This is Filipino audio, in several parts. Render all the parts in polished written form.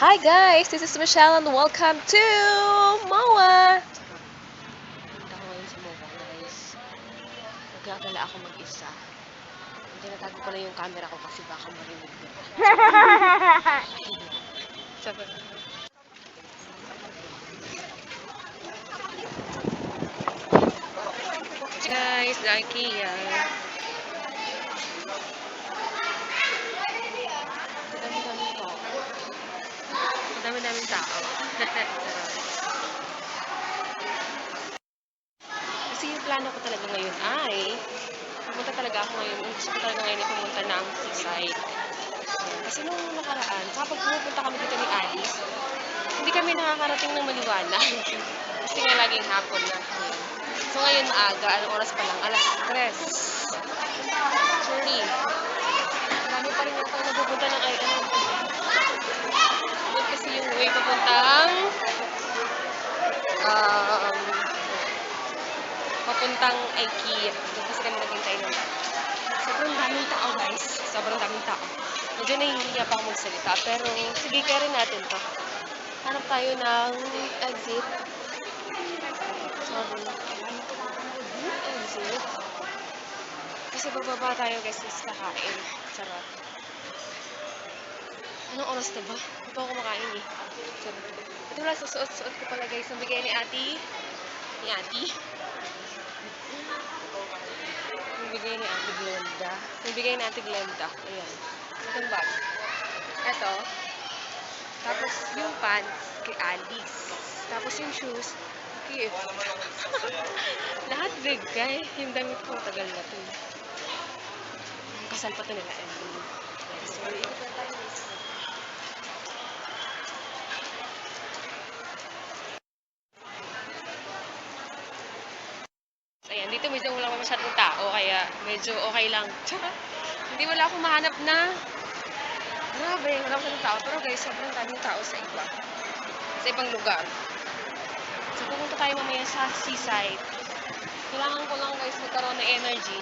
Hi guys, this is Michelle and welcome to MOA! Punta ko ngayon sa MOA guys. Nagkakala ako mag-isa. Hindi natago ko na yung camera ko kasi baka marinig nila. Sabi. Guys, the IKEA. Madami-daming tao. Madami-daming tao. Kasi yung plano ko talaga ngayon ay pumunta talaga ako ngayon. Gusto ko talaga ngayon ay pumunta ng seaside. Kasi nung nakaraan, kapag pumupunta kami dito ni Alice, hindi kami nakakarating ng maliwanag. Kasi nga laging hapon na. So ngayon maaga, anong oras pa lang? Alas 3. Actually, marami pa rin ako napupunta ng ay ano. Yun kasi yung way papuntang IKEA. Doon kasi kami naghintay ng sobrang daming tao guys. Sobrang daming tao. Medyo nahihiya pa ako magsalita. Pero sige, carry natin to. Hanap tayo ng exit. Sabi na. Exit. Kasi bababa tayo guys sa kakain. Sarap. Anong oras na ba? Hindi pa ako kumakain eh. Sarap. Ito wala sa suot-suot ko pala guys. Nabigay ni Ate. Ni Ate. Nabigay ni Ate Glenda. Nabigay ni Ate Glenda. Ayan. Itong bag. Ito. Tapos yung pants kay Alice. Tapos yung shoes kay lahat bigay. Yung damit ko tagal na to. Kasal pa to nila Emily. Sorry. Ikot lang tayo guys. Ayan, dito medyo wala pa masyadong tao, kaya medyo okay lang. Tsaka, hindi wala akong mahanap na grabe, wala akong tao. Pero guys, sobrang daming tao sa iba. Sa ibang lugar. So, pupunta tayo mamaya sa seaside. Kailangan ko lang guys magkaroon ng energy.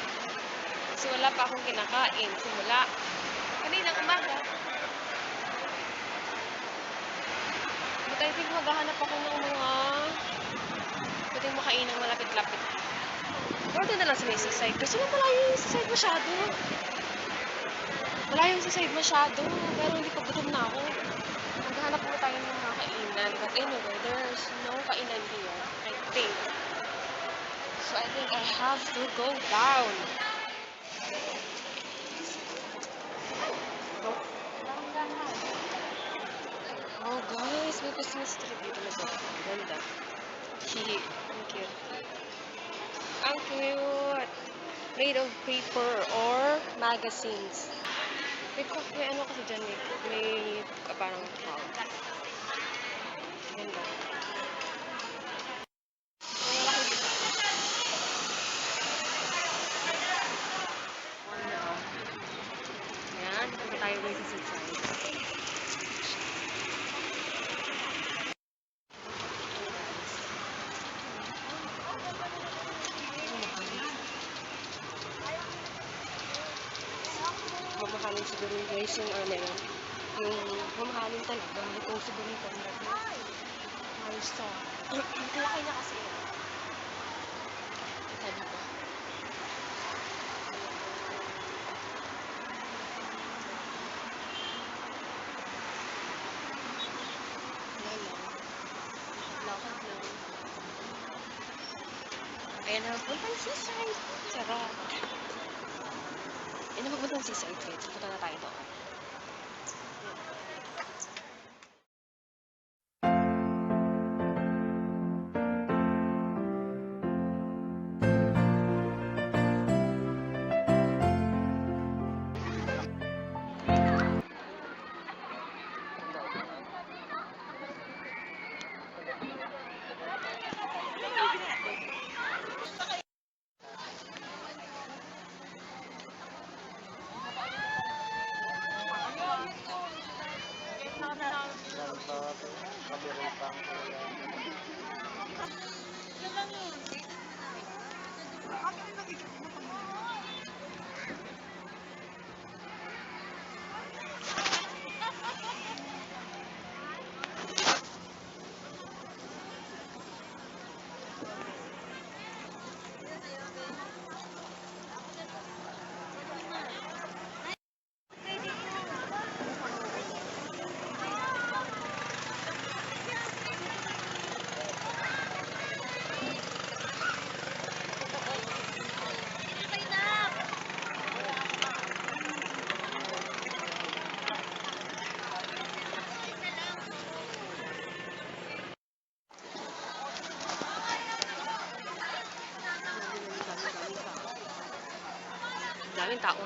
Kasi wala pa akong kinakain. Simula kaninang umaga. But I think maghahanap ako ng mga pwedeng makain ng malapit-lapit. Or doon na lang sa may seaside. Kasi malayo yung seaside masyado. Malayo yung seaside masyado. Pero hindi pa gutom na ako. Maghahanap mo tayo ng mga kainan. But anyway, there's no kainan here. I think. So I think I have to go down. Oh guys, may Christmas tree dito na ba? Ganda. Hihi. Ang cute. Ang cute! Made of paper or magazines. May ano kasi dyan eh. May parang cloud. Ganda. Malaki dito. Ayan, punta tayo guys sa seaside. Mamahalin siguro guys yung ano yun. Yung mamahalin talaga. Itong siguro yung talaga. Halos to. Laki na kasi. Sabi ko. Wala lang. Lakad lang. Ayan na, puntang seaside. Sarap. Ayan na, magpuntang seaside. Punta na tayo doon. daming tao.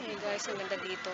Hey guys, ang ganda dito.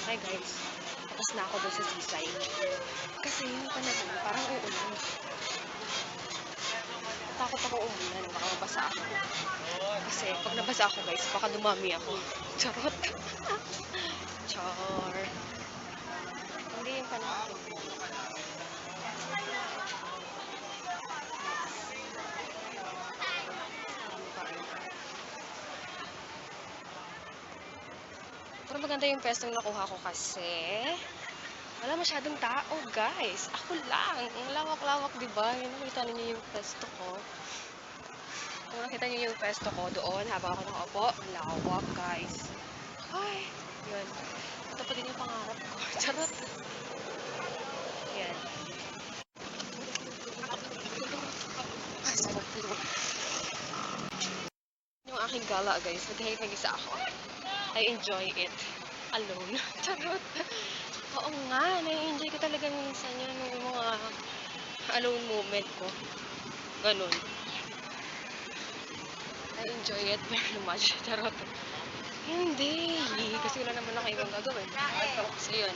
Hi guys, tapos na ako doon sa seaside. Kasi yung panahon, parang uulan. Takot ako umulan, baka mabasa ako. Kasi pag nabasa ako guys, baka dumami ako. Charot. Char. Hindi yung panahon. Pero maganda yung pwestong nakuha ko kasi wala masyadong tao, guys. Ako lang. Ang lawak-lawak, di ba? Yun, nakita niyo yung pwesto ko. Kung nakita niyo yung pwesto ko doon, habang ako nakaupo, ang lawak, guys. Ay, yun. Ito pa din yung pangarap ko. Charot. Yan. Yung aking gala, guys. Nag-isa ako. I enjoy it. Alone. Charot. Oo nga, na-enjoy ko talaga minsan yun yung mga alone moment ko. Ganun. I enjoy it very much. Charot. Hindi. Kasi wala naman ako ibang gagawin. So, yun.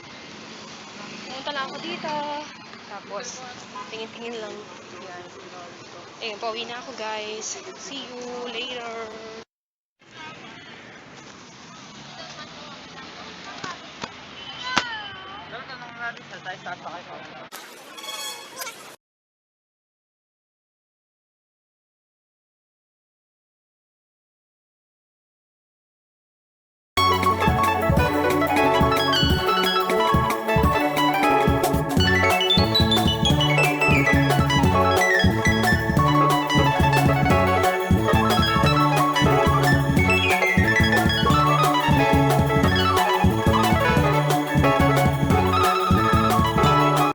Pumunta lang ako dito. Tapos, tingin-tingin lang. Yan. Ayun, pauwi na ako guys. See you later. Tanong natin sa tayo sa